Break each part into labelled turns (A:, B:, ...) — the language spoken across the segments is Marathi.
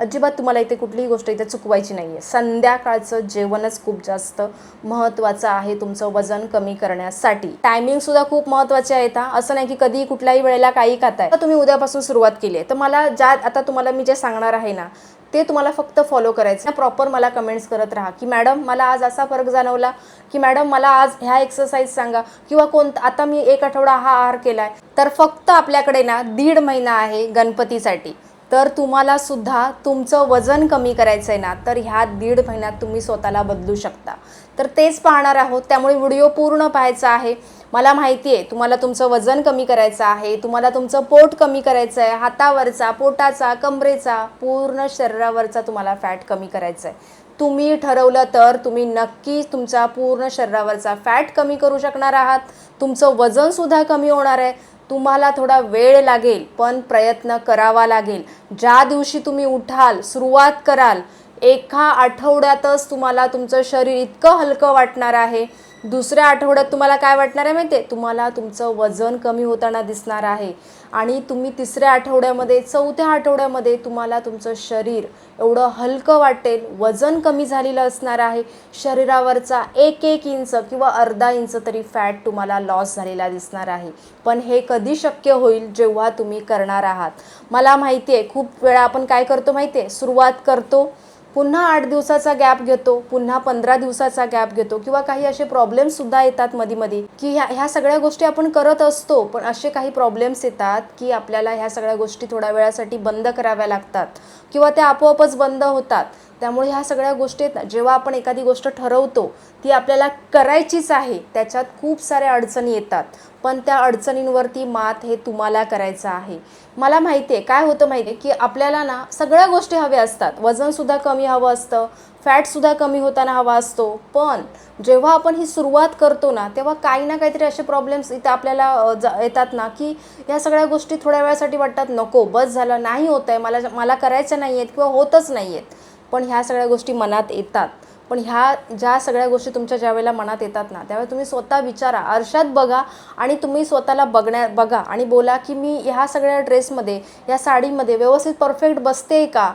A: अजिबात तुम्हाला इथे कुठलीही गोष्ट इथे चुकवायची नाही आहे. संध्याकाळचं जेवणच खूप जास्त महत्त्वाचं आहे तुमचं वजन कमी करण्यासाठी. टायमिंगसुद्धा खूप महत्त्वाचे आहेत. असं नाही की कधी कुठल्याही वेळेला काही खाताय. तर तुम्ही उद्यापासून सुरुवात केली आहे तर मला आता तुम्हाला मी जे सांगणार आहे ना ते तुम्हाला फक्त फॉलो करायचं. प्रॉपर मला कमेंट्स करत राहा की मॅडम मला आज असा फरक जाणवला, की मॅडम मला आज ह्या एक्सरसाइज सांगा, किंवा आता मी 1 आठवडा हा आहार केलाय. तर फक्त आपल्याकडे ना 1.5 महिना आहे गणपतीसाठी. तर तुम्हाला सुद्धा तुमचं वजन कमी करायचं आहे ना, तर ह्या 1.5 महिन्यात तुम्ही स्वतःला बदलू शकता. तर तेच पाहणार आहोत, त्यामुळे व्हिडिओ पूर्ण पाहायचा आहे. मला माहिती आहे तुम्हाला तुमचं वजन कमी करायचं आहे, तुम्हाला तुमचं पोट कमी करायचं आहे, हातावरचा, पोटाचा, कमरेचा, पूर्ण शरीरावरचा तुम्हाला फॅट कमी करायचा आहे. तुम्ही ठरवलं तर तुम्ही नक्की तुमच्या पूर्ण शरीरावरचा फॅट कमी करू शकणार आहात. तुमचं वजनसुद्धा कमी होणार आहे. तुम्हाला थोडा वेळ लागेल, पण प्रयत्न करावा लागेल. ज्या दिवशी तुम्ही उठाल, सुरुवात कराल, एका आठवड्यातच तुम्हाला तुमचं शरीर इतकं हलकं वाटणार आहे. दुसऱ्या आठवड्यात तुम्हाला काय वाटणार आहे माहिती आहे? तुम्हाला तुमचं वजन कमी होताना दिसणार आहे. आणि तुम्ही तिसऱ्या आठवड्यामध्ये, चौथ्या आठवड्यामध्ये तुम्हाला तुमचं शरीर एवढं हलकं वाटेल, वजन कमी झालेलं असणार आहे. शरीरावरचा 1 इंच किंवा अर्धा इंच तरी फॅट तुम्हाला लॉस झालेला दिसणार आहे. पण हे कधी शक्य होईल? जेव्हा तुम्ही करणार आहात. मला माहिती आहे खूप वेळा आपण काय करतो माहिती आहे? सुरुवात करतो, पुन्हा 8 दिवसाचा गॅप घेतो, पुन्हा 15 दिवसाचा गॅप घेतो, किंवा काही असे प्रॉब्लेम्ससुद्धा येतात मध्ये की ह्या सगळ्या गोष्टी आपण करत असतो, पण असे काही प्रॉब्लेम्स येतात की आपल्याला ह्या सगळ्या गोष्टी थोड्या वेळासाठी बंद कराव्या लागतात, किंवा त्या आपोआपच बंद होतात. त्यामुळे ह्या सगळ्या गोष्टी आहेत ना, जेव्हा आपण एखादी गोष्ट ठरवतो ती आपल्याला करायचीच आहे, त्याच्यात खूप साऱ्या अडचणी येतात, पण त्या अडचणींवरती मात हे तुम्हाला करायचं आहे. मला माहिती आहे काय होतं माहिती आहे, की आपल्याला ना सगळ्या गोष्टी हव्या असतात. वजनसुद्धा कमी हवं असतं, फॅटसुद्धा कमी होताना हवा असतो. पण जेव्हा आपण ही सुरुवात करतो ना, तेव्हा काही ना काहीतरी असे प्रॉब्लेम्स इथं आपल्याला येतात ना, की ह्या सगळ्या गोष्टी थोड्या वेळासाठी वाटतात, नको बस झालं, नाही होत आहे, मला करायचं नाही आहेत किंवा होतच नाही आहेत. पण ह्या सगळ्या गोष्टी मनात येतात. पण ह्या ज्या सगळ्या गोष्टी तुमच्या ज्यावेळेला मनात येतात ना, त्यावेळेला तुम्ही स्वतः विचारा, आरशात बघा आणि तुम्ही स्वतःला बघा आणि बोला की मी ह्या सगळ्या ड्रेसमध्ये, या साडीमध्ये व्यवस्थित परफेक्ट बसते का?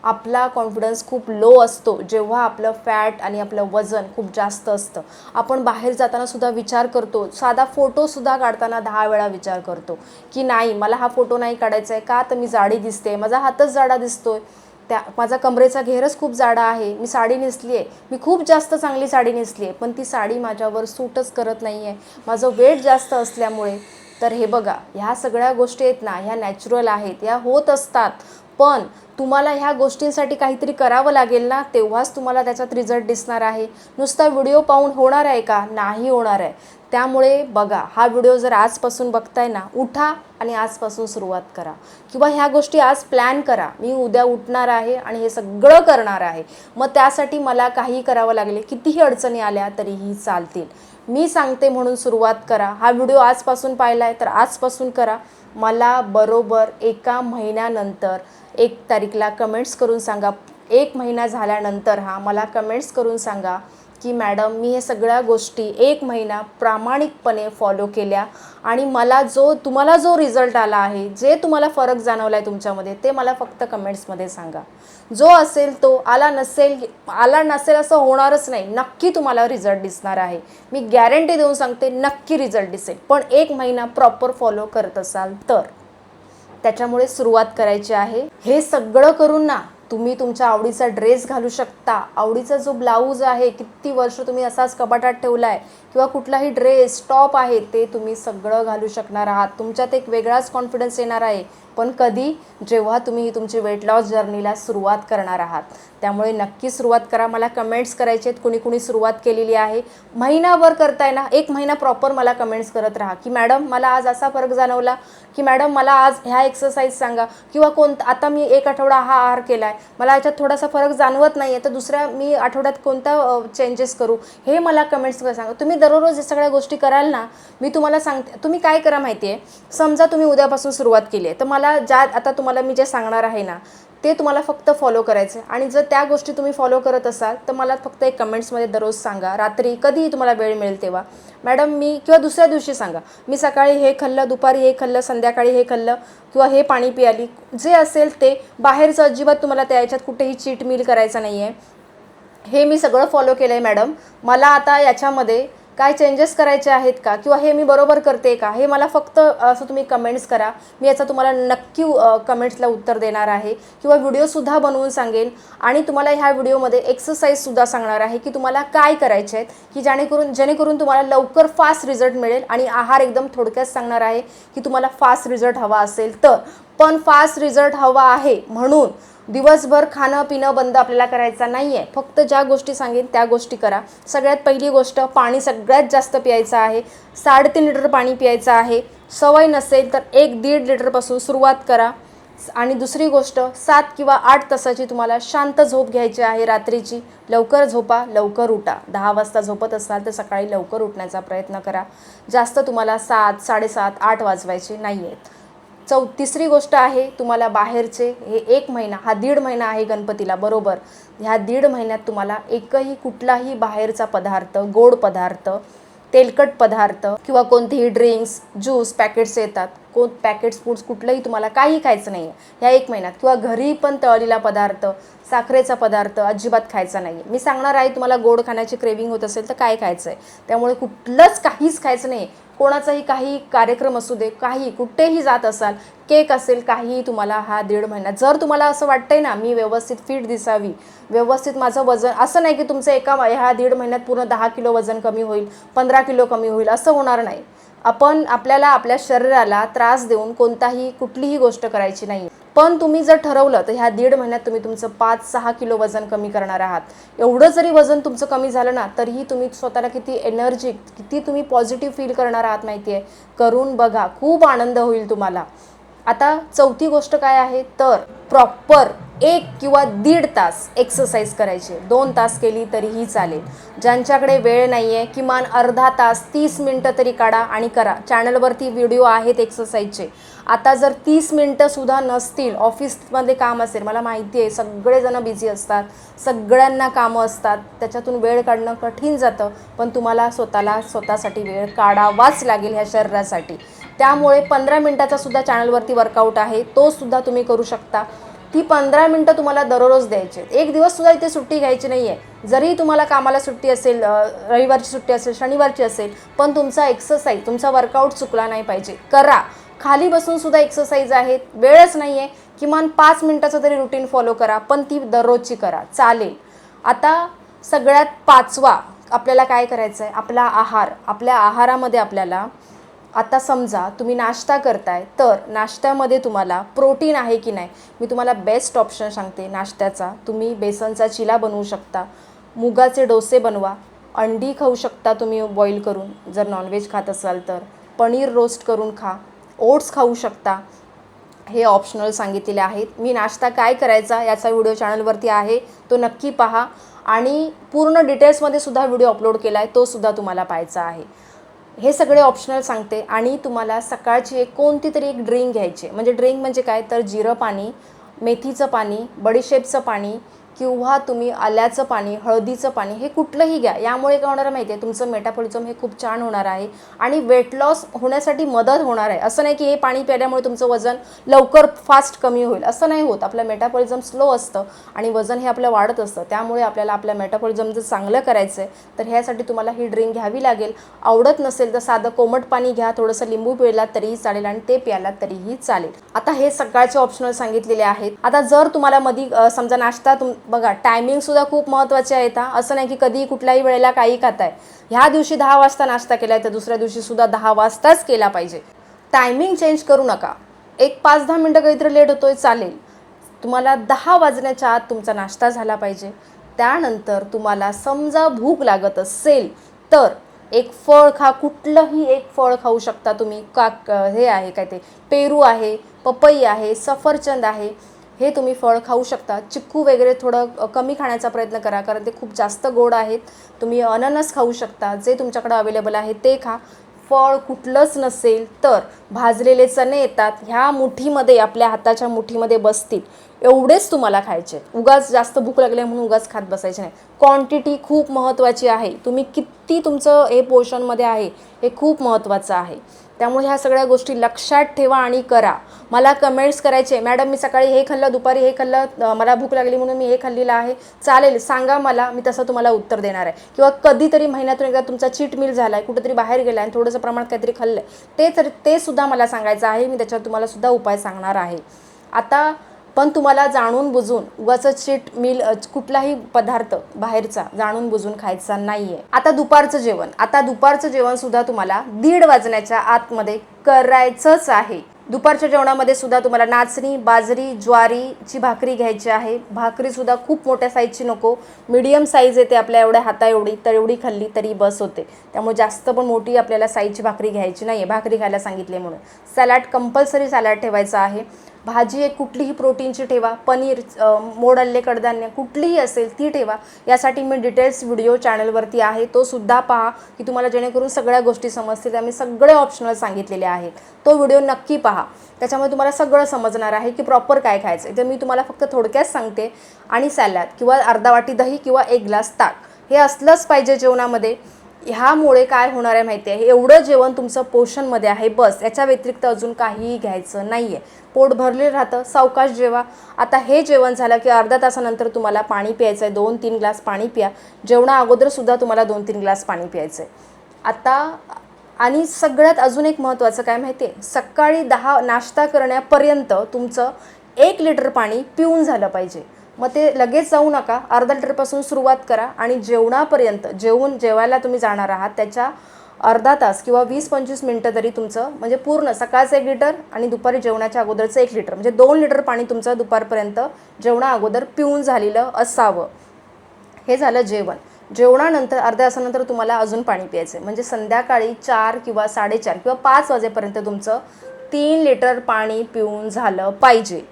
A: आपला कॉन्फिडन्स खूप लो असतो जेव्हा आपलं फॅट आणि आपलं वजन खूप जास्त असतं. आपण बाहेर जाताना सुद्धा विचार करतो, साधा फोटोसुद्धा काढताना 10 वेळा विचार करतो की नाही, मला हा फोटो नाही काढायचा आहे का? तर मी जाडी दिसते, माझा हातच जाडा दिसतोय, माझा कमरेचा घेरच खूप जाडा आहे, मी साडी नेसली आहे, मी खूप जास्त चांगली साडी नेसली आहे, पण ती साडी माझ्यावर सूटच करत नाही आहे, माझं वेट जास्त असल्यामुळे. तर हे बघा, ह्या सगळ्या गोष्टी आहेत ना, ह्या नॅचरल आहेत, ह्या होत असतात. पण तुम्हाला ह्या गोष्टींसाठी काहीतरी करावं लागेल ना, तेव्हाच तुम्हाला त्याच्यात रिझल्ट दिसणार आहे. नुसता व्हिडिओ पाहून होणार आहे का? नाही होणार आहे. त्यामुळे बघा, हा व्हिडिओ जर आजपासून बघताय ना, उठा आणि आजपासून सुरुवात करा, किंवा ह्या गोष्टी आज प्लॅन करा. मी उद्या उठणार आहे आणि हे सगळं करणार आहे. मग त्यासाठी मला काही करावं लागले, कितीही अडचणी आल्या तरीही चालतील. मी सांगते म्हणून सुरुवात करा. हा व्हिडिओ आजपासून पाहिला आहे तर आजपासून करा. मला बरोबर 1 महिन्यानंतर 1 तारीखला कमेंट्स करून सांगा. 1 महिना झाल्यानंतर मला कमेंट्स करून सांगा की मॅडम मी हे सगळ्या गोष्टी 1 महिना प्रामाणिकपणे फॉलो केल्या आणि तुम्हाला जो रिझल्ट आला आहे, जे तुम्हाला फरक जाणवला आहे तुमच्यामध्ये, ते मला फक्त कमेंट्समध्ये सांगा. जो असेल तो, आला नसेल असं होणारच नाही. नक्की तुम्हाला रिझल्ट दिसणार आहे. मी गॅरंटी देऊन सांगते, नक्की रिझल्ट दिसेल. पण 1 महिना प्रॉपर फॉलो करत असाल तर. त्याच्यामुळे सुरुवात करायची आहे. हे सगळं करून ना तुम्ही तुमच्या आवडीचा ड्रेस घालू शकता. आवडीचा जो ब्लाऊज आहे, किती वर्ष तुम्ही असाच कपाटात ठेवला आहे, किंवा कुठलाही ड्रेस, टॉप आहे, ते तुम्ही सगळं घालू शकणार आहात. तुमच्यात एक वेगळाच कॉन्फिडन्स येणार आहे. पण कधी? जेव्हा तुम्ही तुमची वेट लॉस जर्नीला सुरुवात करणार आहात. त्यामुळे नक्की सुरुवात करा. मला कमेंट्स करायचे आहेत, कुणी सुरुवात केलेली आहे. महिनाभर करताय ना, 1 महिना प्रॉपर मला कमेंट्स करत राहा की मॅडम मला आज असा फरक जाणवला, की मॅडम मला आज ह्या एक्सरसाइज सांगा, किंवा आता मी 1 आठवडा हा आहार केला आहे, मला याच्यात थोडासा फरक जाणवत नाही आहे, तर दुसऱ्या मी आठवड्यात कोणता चेंजेस करू, हे मला कमेंट्समध्ये सांगा. तुम्ही दररोज हे सगळ्या गोष्टी कराल ना, मी तुम्हाला सांगते. तुम्ही काय करा माहिती आहे, समजा तुम्ही उद्यापासून सुरुवात केली आहे, तर आता तुम्हाला मी जे सांगणार आहे ना, ते तुम्हाला फक्त फॉलो करायचं आहे. आणि जर त्या गोष्टी तुम्ही फॉलो करत असाल तर मला फक्त एक कमेंट्समध्ये दररोज सांगा, रात्री कधीही तुम्हाला वेळ मिळेल तेव्हा, मॅडम मी, किंवा दुसऱ्या दिवशी सांगा, मी सकाळी हे खाल्लं, दुपारी हे खाल्लं, संध्याकाळी हे खाल्लं, किंवा हे पाणी पियाली, जे असेल ते. बाहेरचं अजिबात तुम्हाला त्या याच्यात कुठेही चीट मील करायचं नाही आहे. हे मी सगळं फॉलो केलं आहे मॅडम, मला आता याच्यामध्ये काय चेंजेस करायचे आहेत का, किंवा हे मी बरोबर करते का, हे मला फक्त असं तुम्ही कमेंट्स करा. मी याचा तुम्हाला नक्की कमेंट्सला उत्तर देणार आहे, किंवा व्हिडिओसुद्धा बनवून सांगेन. आणि तुम्हाला ह्या व्हिडिओमध्ये एक्सरसाइजसुद्धा सांगणार आहे की तुम्हाला काय करायचे आहेत, की जेणेकरून तुम्हाला लवकर फास्ट रिझल्ट मिळेल. आणि आहार एकदम थोडक्यात सांगणार आहे की तुम्हाला फास्ट रिझल्ट हवा असेल तर. पण फास्ट रिझल्ट हवा आहे म्हणून दिवसभर खाणं पिणं बंद आपल्याला करायचं नाही आहे. फक्त ज्या गोष्टी सांगेन त्या गोष्टी करा. सगळ्यात पहिली गोष्ट, पाणी सगळ्यात जास्त प्यायचं आहे. 3.5 लिटर पाणी प्यायचं आहे. सवय नसेल तर 1-1.5 लिटरपासून सुरुवात करा. आणि दुसरी गोष्ट, 7 किंवा 8 तासाची तुम्हाला शांत झोप घ्यायची आहे रात्रीची. लवकर झोपा, लवकर उठा. 10 वाजता झोपत असाल तर सकाळी लवकर उठण्याचा प्रयत्न करा. जास्त तुम्हाला 7, 7:30, 8 वाजवायचे नाही आहेत. तिसरी गोष्ट आहे, तुम्हाला बाहेरचे हे 1 महिना, हा 1.5 महिना आहे गणपतीला बरोबर. ह्या 1.5 महिन्यात तुम्हाला एकही कुठलाही बाहेरचा पदार्थ, गोड पदार्थ, तेलकट पदार्थ किंवा कोणतेही ड्रिंक्स, ज्यूस, पॅकेट्स येतात, पॅकेट्स फूड्स कुठलंही तुम्हाला काही खायचं नाही आहे ह्या 1 महिन्यात. किंवा घरी पण तळलेला पदार्थ, साखरेचा पदार्थ अजिबात खायचा नाही आहे. मी सांगणार आहे तुम्हाला गोड खाण्याची क्रेविंग होत असेल तर काय खायचं आहे. त्यामुळे कुठलंच काहीच खायचं नाही. कोणाचाही काही कार्यक्रम असू दे, काही कुठेही जात असाल, केक असेल, काहीही तुम्हाला हा 1.5 महिन्यात. जर तुम्हाला असं वाटतंय ना मी व्यवस्थित फिट दिसावी, व्यवस्थित माझं वजन, असं नाही की तुमचं ह्या 1.5 महिन्यात पूर्ण 10 किलो वजन कमी होईल, 15 किलो कमी होईल, असं होणार नाही. आपल्याला आपल्या शरीराला त्रास देऊन कुठलीही गोष्ट करायची नाही. पण तुम्ही जर ठरवलं तर ह्या 1.5 महिन्यात तुम्ही तुमचं 5-6 किलो वजन कमी करणार आहात. एवढं जरी वजन तुमचं कमी झालं ना तरीही तुम्ही स्वतःला किती एनर्जी, किती तुम्ही पॉझिटिव्ह फील करणार आहात माहिती आहे. करून बघा, खूप आनंद होईल तुम्हाला. आता चौथी गोष्ट काय आहे तर प्रॉपर 1 किंवा 1.5 तास एक्सरसाइज करायची. 2 तास केली तरीही चालेल. ज्यांच्याकडे वेळ नाही आहे किमान अर्धा तास, 30 मिनटं तरी काढा आणि करा. चॅनलवरती व्हिडिओ आहेत एक्सरसाइजचे. आता जर 30 मिनटंसुद्धा नसतील, ऑफिसमध्ये काम असेल, मला माहिती आहे सगळेजण बिझी असतात, सगळ्यांना कामं असतात, त्याच्यातून वेळ काढणं कठीण जातं. पण तुम्हाला स्वतःसाठी वेळ काढावाच लागेल ह्या शरीरासाठी. त्यामुळे 15 मिनटाचा सुद्धा चॅनलवरती वर्कआउट आहे, तो सुद्धा तुम्ही करू शकता. ती 15 मिनटं तुम्हाला दररोज द्यायचे. एक दिवससुद्धा इथे सुट्टी घ्यायची नाही आहे. जरी तुम्हाला कामाला सुट्टी असेल, रविवारची सुट्टी असेल, शनिवारची असेल, पण तुमचा एक्सरसाइज, तुमचा वर्कआउट चुकला नाही पाहिजे. करा. खाली बसूनसुद्धा एक्सरसाइज आहेत. वेळच नाही आहे, किमान 5 मिनटाचं तरी रुटीन फॉलो करा, पण ती दररोजची करा, चालेल. आता सगळ्यात 5वा आपल्याला काय करायचं आहे, आपला आहार. आपल्या आहारामध्ये आपल्याला, आता समजा तुम्ही नाश्ता करताय तर नाश्त्यामध्ये तुम्हाला प्रोटीन आहे की नाही. मी तुम्हाला बेस्ट ऑप्शन सांगते नाश्त्याचा. तुम्ही बेसनचा चिला बनवू शकता, मुगाचे डोसे बनवा, अंडी खाऊ शकता तुम्ही बॉईल करून जर नॉनव्हेज खात असाल तर, पनीर रोस्ट करून खा, ओट्स खाऊ शकता. हे ऑप्शनल सांगितलेले आहेत. मी नाश्ता काय करायचा याचा व्हिडिओ चॅनलवरती आहे, तो नक्की पहा. आणि पूर्ण डिटेल्समध्ये सुद्धा व्हिडिओ अपलोड केला आहे, तो सुद्धा तुम्हाला पाहायचा आहे. हे सगळे ऑप्शनल सांगते. आणि तुम्हाला सकाळची कोणती तरी एक ड्रिंक घ्यायची. ड्रिंक म्हणजे काय तर जिरं पाणी, मेथीचं पाणी, बडीशेपचं पाणी, किंवा तुम्ही आल्याचं पाणी, हळदीचं पाणी, हे कुठलंही घ्या. यामुळे काय होणार माहिती आहे, तुमचं मेटाबॉलिझम हे खूप छान होणार आहे आणि वेट लॉस होण्यासाठी मदत होणार आहे. असं नाही की हे पाणी प्यायल्यामुळे तुमचं वजन लवकर फास्ट कमी होईल, असं नाही होत. आपलं मेटाबॉलिझम स्लो असतं आणि वजन हे आपलं वाढत असतं. त्यामुळे आपल्याला आपलं मेटाबॉलिझम जर चांगलं करायचं आहे तर ह्यासाठी तुम्हाला ही ड्रिंक घ्यावी लागेल. आवडत नसेल तर साधं कोमट पाणी घ्या, थोडंसं लिंबू पिळलात तरीही चालेल आणि ते प्यायला तरीही चालेल. आता हे सकाळचे ऑप्शनल सांगितलेले आहेत. आता जर तुम्हाला मध्ये समजा नाश्ता बघा, टायमिंगसुद्धा खूप महत्त्वाचे आहेत. असं नाही की कधी कुठल्याही वेळेला काही खाताय. ह्या दिवशी 10 वाजता नाश्ता केला आहे तर दुसऱ्या दिवशीसुद्धा 10 वाजताच केला पाहिजे. टायमिंग चेंज करू नका. 5-10 मिनटं काहीतरी लेट होतोय चालेल, तुम्हाला 10 वाजण्याच्या आत तुमचा नाश्ता झाला पाहिजे. त्यानंतर तुम्हाला समजा भूक लागत असेल तर एक फळ खा, कुठलंही एक फळ खाऊ शकता तुम्ही. हे आहे काय ते पेरू आहे, पपई आहे, सफरचंद आहे, हे तुम्ही फळ खाऊ शकता. चिक्कू वगैरे थोडं कमी खाण्याचा प्रयत्न करा कारण ते खूप जास्त गोड आहेत. तुम्ही अननस खाऊ शकता, जे तुमच्याकडे अवेलेबल आहे ते खा. फळ कुठलंच नसेल तर भाजलेले चणे येतात, ह्या मुठीमध्ये, आपल्या हाताच्या मुठीमध्ये बसतील एवढेच तुम्हाला खायचे. उगाच जास्त भूक लागली म्हणून उगाच खात बसायचे नाही. क्वांटिटी खूप महत्त्वाची आहे. तुम्ही किती तुमचं हे पोर्शनमध्ये आहे हे खूप महत्त्वाचं आहे. त्यामुळे ह्या सगळ्या गोष्टी लक्षात ठेवा आणि करा. मला कमेंट्स करायचे, मॅडम मी सकाळी हे खाल्लं, दुपारी हे खाल्लं, मला भूक लागली म्हणून मी हे खाल्लेलं आहे. चालेल, सांगा मला, मी तसं तुम्हाला उत्तर देणार आहे. किंवा कधीतरी महिन्यातून एकदा तुमचा चीट मील झाला आहे, कुठेतरी बाहेर गेला आणि थोडंसं प्रमाणात काहीतरी खाल्लं आहे, ते सुद्धा मला सांगायचं आहे. मी त्याच्यावर तुम्हाला सुद्धा उपाय सांगणार आहे. आता पण तुम्हाला जाणून बुजून उगाच चीट मील कुठलाही पदार्थ बाहेरचा जाणून बुजून खायचा नाहीये. आता दुपारचं जेवण सुद्धा तुम्हाला 1:30 वाजण्याच्या आतमध्ये करायचंच आहे. दुपारच्या जेवणामध्ये सुद्धा तुम्हाला नाचणी, बाजरी, ज्वारीची भाकरी घ्यायची आहे. भाकरी सुद्धा खूप मोठ्या साईजची नको, मीडियम साईज येते आपल्या एवढ्या हाता एवढी, तर एवढी खाल्ली तरी बस होते. त्यामुळे जास्त पण मोठी आपल्याला साईजची भाकरी घ्यायची नाही आहे, भाकरी खायला सांगितले म्हणून. सॅलड कंपल्सरी सॅलड ठेवायचा आहे. भाजी एक कुठलीही प्रोटीनची ठेवा, पनीर, मोड आलेले कडधान्य कुठलीही असेल ती ठेवा. यासाठी मी डिटेल्स व्हिडिओ चॅनलवरती आहे, तो सुद्धा पहा की तुम्हाला जेणेकरून सगळ्या गोष्टी समजतील. आम्ही सगळे ऑप्शनल सांगितलेले आहेत, तो व्हिडिओ नक्की पहा. त्याच्यामुळे तुम्हाला सगळं समजणार आहे की प्रॉपर काय खायचं आहे. तर मी तुम्हाला फक्त थोडक्यात सांगते. आणि सॅलड किंवा अर्धा वाटी दही किंवा 1 ग्लास ताक हे असलंच पाहिजे जेवणामध्ये. ह्यामुळे काय होणार आहे माहिती आहे, एवढं जेवण तुमचं पोषणमध्ये आहे बस. याच्या व्यतिरिक्त अजून काहीही घ्यायचं नाही आहे. पोट भरले राहतं, सावकाश जेवा. आता हे जेवण झालं की अर्धा तासानंतर तुम्हाला पाणी प्यायचं आहे. 2-3 ग्लास पाणी प्या. जेवणा अगोदरसुद्धा तुम्हाला 2-3 ग्लास पाणी प्यायचं आहे. आता आणि सगळ्यात अजून एक महत्त्वाचं काय माहिती आहे, सकाळी 10 नाश्ता करण्यापर्यंत तुमचं 1 लिटर पाणी पिऊन झालं पाहिजे. मग ते लगेच जाऊ नका, अर्धा लिटरपासून सुरुवात करा आणि जेवणापर्यंत जेवायला तुम्ही जाणार आहात त्याच्या अर्धा तास किंवा 20-25 मिनटं तरी तुमचं म्हणजे पूर्ण सकाळचं 1 लिटर आणि दुपारी जेवणाच्या अगोदरचं 1 लिटर म्हणजे 2 लिटर पाणी तुमचं दुपारपर्यंत जेवणा अगोदर पिऊन झालेलं असावं. हे झालं जेवण. जेवणानंतर अर्ध्या तासानंतर तुम्हाला अजून पाणी प्यायचं आहे. म्हणजे संध्याकाळी 4 किंवा 4:30 किंवा 5 वाजेपर्यंत तुमचं 3 लिटर पाणी पिऊन झालं पाहिजे.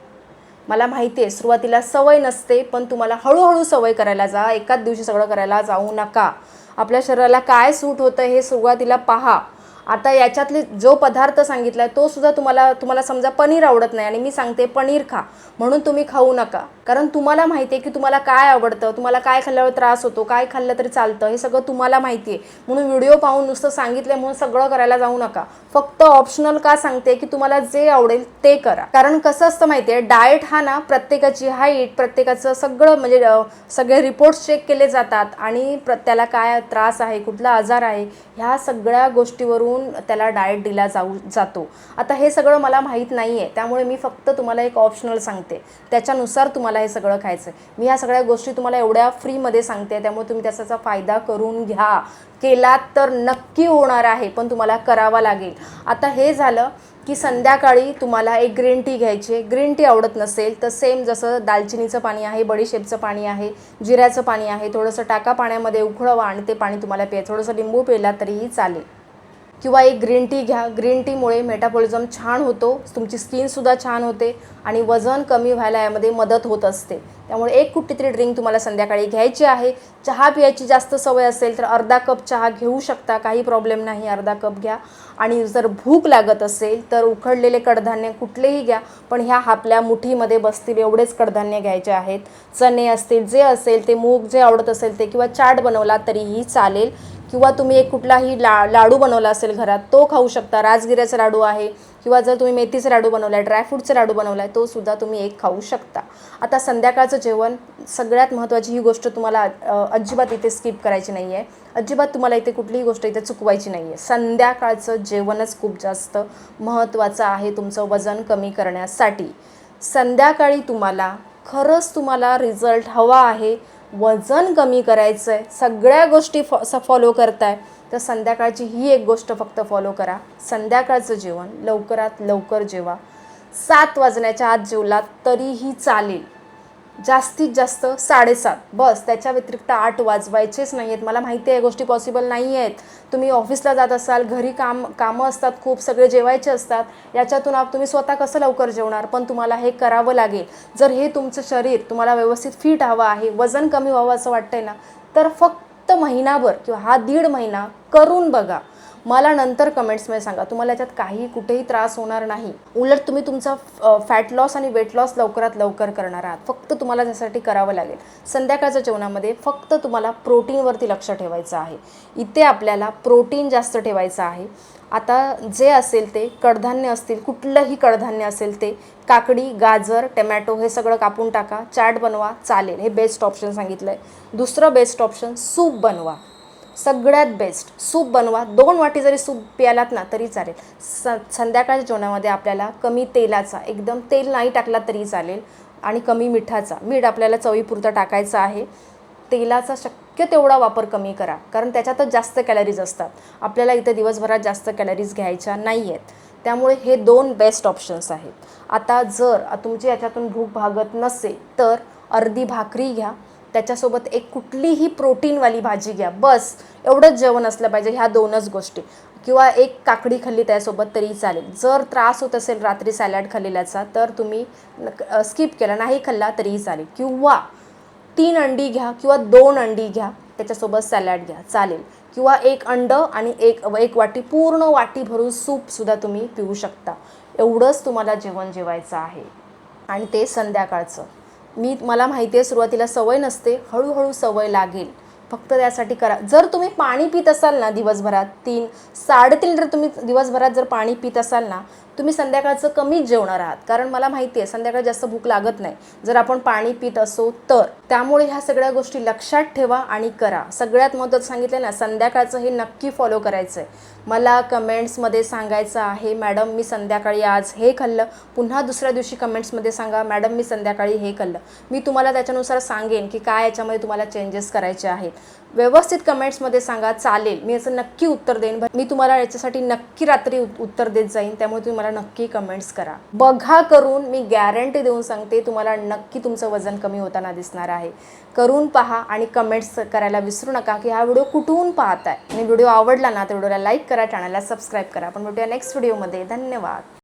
A: मला माहिती आहे सुरुवातीला सवय नसते, पण तुम्हाला हळूहळू सवय करायला जा. एकाच दिवशी सगळं करायला जाऊ नका. आपल्या शरीराला काय सूट होतं हे सुरुवातीला पहा. आता याच्यातले जो पदार्थ सांगितला आहे तो सुद्धा तुम्हाला समजा पनीर आवडत नाही आणि मी सांगते पनीर खा, म्हणून तुम्ही खाऊ नका. कारण तुम्हाला माहिती आहे की तुम्हाला काय आवडतं, तुम्हाला काय खाल्ल्यावर त्रास होतो, काय खाल्लं तरी चालतं, हे सगळं तुम्हाला माहिती आहे. म्हणून व्हिडिओ पाहून नुसतं सांगितलं म्हणून सगळं करायला जाऊ नका. फक्त ऑप्शनल का सांगते की तुम्हाला जे आवडेल ते करा. कारण कसं असतं माहिती आहे, डाएट हा ना प्रत्येकाची हाईट, प्रत्येकाचं सगळं म्हणजे सगळे रिपोर्ट्स चेक केले जातात आणि त्याला काय त्रास आहे, कुठला आजार आहे, ह्या सगळ्या गोष्टीवरून त्याला डाएट दिला जातो. आता हे सगळं मला माहीत नाही आहे, त्यामुळे मी फक्त तुम्हाला एक ऑप्शनल सांगते, त्याच्यानुसार तुम्हाला हे सगळं खायचं आहे. मी ह्या सगळ्या गोष्टी तुम्हाला एवढ्या फ्रीमध्ये सांगते, त्यामुळे तुम्ही त्याचा फायदा करून घ्या. केलात तर नक्की होणार आहे, पण तुम्हाला करावा लागेल. आता हे झालं की संध्याकाळी तुम्हाला एक ग्रीन टी घ्यायची आहे. ग्रीन टी आवडत नसेल तर सेम जसं दालचिनीचं पाणी आहे, बडीशेपचं पाणी आहे, जिऱ्याचं पाणी आहे, थोडंसं टाका पाण्यामध्ये, उकळवा आणि ते पाणी तुम्हाला प्यायचं. थोडंसं लिंबू पिळला तरीही चालेल. किंवा एक ग्रीन टी घ्या. ग्रीन टीमुळे मेटाबॉलिझम छान होतो, तुमची स्किनसुद्धा छान होते आणि वजन कमी व्हायला यामध्ये मदत होत असते. त्यामुळे एक कुठलीतरी ड्रिंक तुम्हाला संध्याकाळी घ्यायची आहे. चहा पियाची जास्त सवय असेल तर अर्धा कप चहा घेऊ शकता, काही प्रॉब्लेम नाही, अर्धा कप घ्या. आणि जर भूक लागत असेल तर उकडलेले कडधान्य कुठलेही घ्या, पण ह्या आपल्या मुठीमध्ये बसतील एवढेच कडधान्य घ्यायचे आहेत. चणे असतील, जे असेल ते, मूग जे आवडत असेल ते, किंवा चाट बनवला तरीही चालेल. किंवा तुम्ही एक कुठलाही लाडू बनवला असेल घरात तो खाऊ शकता. राजगिऱ्याचा लाडू आहे किंवा जर तुम्ही मेथीचा लाडू बनवला आहे, ड्रायफ्रूटचा लाडू बनवला आहे, तो सुद्धा तुम्ही एक खाऊ शकता. आता संध्याकाळचं जेवण सगळ्यात महत्त्वाची ही गोष्ट तुम्हाला अजिबात इथे स्किप करायची नाही आहे. अजिबात तुम्हाला इथे कुठलीही गोष्ट इथे चुकवायची नाही आहे. संध्याकाळचं जेवणच खूप जास्त महत्त्वाचं आहे तुमचं वजन कमी करण्यासाठी. संध्याकाळी खरंच तुम्हाला रिझल्ट हवा आहे, वजन कमी करायचं आहे, सगळ्या गोष्टी फॉलो करताय तर संध्याकाळची ही एक गोष्ट फक्त फॉलो करा. संध्याकाळचं जेवण लवकरात लवकर जेवा. 7 वाजण्याच्या आत जेवलात तरीही चालेल. जास्तीत जास्त 7:30 बस. त्याच्या व्यतिरिक्त 8 वाजवायचेच नाही आहेत. मला माहिती आहे या गोष्टी पॉसिबल नाही आहेत. तुम्ही ऑफिसला जात असाल, घरी कामं असतात, खूप सगळे जेवायचे असतात, याच्यातून तुम्ही स्वतः कसं लवकर जेवणार, पण तुम्हाला हे करावं लागेल. जर हे तुमचं शरीर तुम्हाला व्यवस्थित फिट हवं आहे, वजन कमी व्हावं असं वाटतंय ना, तर फक्त महिनाभर किंवा हा 1.5 महिना करून बघा. मला नंतर कमेंट्समध्ये सांगा. तुम्हाला याच्यात काही कुठेही त्रास होणार नाही. उलट तुम्ही तुमचा फॅट लॉस आणि वेट लॉस लवकरात लवकर करणार आहात. फक्त तुम्हाला त्यासाठी करावं लागेल. संध्याकाळच्या जेवणामध्ये फक्त तुम्हाला प्रोटीनवरती लक्ष ठेवायचं आहे. इथे आपल्याला प्रोटीन जास्त ठेवायचं आहे. आता जे असेल ते कडधान्य असतील, कुठलंही कडधान्य असेल ते, काकडी, गाजर, टमॅटो हे सगळं कापून टाका. चाट बनवा, चालेल. हे बेस्ट ऑप्शन सांगितलं आहे. दुसरं बेस्ट ऑप्शन, सूप बनवा. सगळ्यात बेस्ट सूप बनवा. 2 वाटी जरी सूप प्यालात ना तरी चालेल. संध्याकाळच्या जेवणामध्ये आपल्याला कमी तेलाचा, एकदम तेल नाही टाकला तरी चालेल, आणि कमी मिठाचा. मीठ आपल्याला चवीपुरतं टाकायचं आहे. तेलाचा शक्य तेवढा वापर कमी करा, कारण त्याच्यातच जास्त कॅलरीज असतात. आपल्याला इथे दिवसभरात जास्त कॅलरीज घ्यायच्या नाही आहेत. त्यामुळे हे 2 बेस्ट ऑप्शन्स आहेत. आता जर तुमची याच्यातून भूक भागत नसेल तर अर्धी भाकरी घ्या, त्याच्यासोबत एक कुठलीही प्रोटीनवाली भाजी घ्या. बस एवढंच जेवण असलं पाहिजे, ह्या 2च गोष्टी. किंवा एक काकडी खाल्ली त्यासोबत तरी चालेल. जर त्रास होत असेल रात्री सॅलड खाल्लेल्याचा तर तुम्ही स्किप केला, नाही खाल्ला तरीही चालेल. किंवा 3 अंडी घ्या किंवा 2 अंडी घ्या, त्याच्यासोबत सॅलड घ्या, चालेल. किंवा 1 अंडं आणि एक वाटी, पूर्ण वाटी भरून सूपसुद्धा तुम्ही पिऊ शकता. एवढंच तुम्हाला जेवण जेवायचं आहे, आणि ते संध्याकाळचं. मला माहिती आहे सुरुवातीला सवय नसते, हळूहळू सवय लागेल. फक्त त्यासाठी करा. जर तुम्ही पाणी पित असाल ना दिवसभरात 3-3.5 लिटर तुम्ही दिवसभरात जर पाणी पित असाल ना, तुम्ही संध्याकाळचं कमीच जेवणार आहात. कारण मला माहिती आहे संध्याकाळी जास्त भूक लागत नाही जर आपण पाणी पित असो तर. त्यामुळे ह्या सगळ्या गोष्टी लक्षात ठेवा आणि करा. सगळ्यात महत्त्वाचं सांगितलं ना, संध्याकाळचं हे नक्की फॉलो करायचं आहे. मला कमेंट्समध्ये सांगायचं आहे, मॅडम मी संध्याकाळी आज हे खाल्लं. पुन्हा दुसऱ्या दिवशी कमेंट्समध्ये सांगा, मॅडम मी संध्याकाळी हे खाल्लं. मी तुम्हाला त्याच्यानुसार सांगेन की काय याच्यामध्ये तुम्हाला चेंजेस करायचे आहेत. व्यवस्थित कमेंट्समध्ये सांगा, चालेल. मी याचं नक्की उत्तर देईन. मी तुम्हाला याच्यासाठी नक्की रात्री उत्तर देत जाईन. त्यामुळे तुम्ही मला नक्की कमेंट्स करा. बघा करून, मी गॅरंटी देऊन सांगते तुम्हाला नक्की तुमचं वजन कमी होताना दिसणार आहे. करून पहा आणि कमेंट्स करायला विसरू नका की हा व्हिडिओ कुठून पाहताय. आणि व्हिडिओ आवडला ना तर व्हिडिओला लाईक करा, चॅनलला सबस्क्राईब करा. आपण भेटूया नेक्स्ट व्हिडिओमध्ये. धन्यवाद.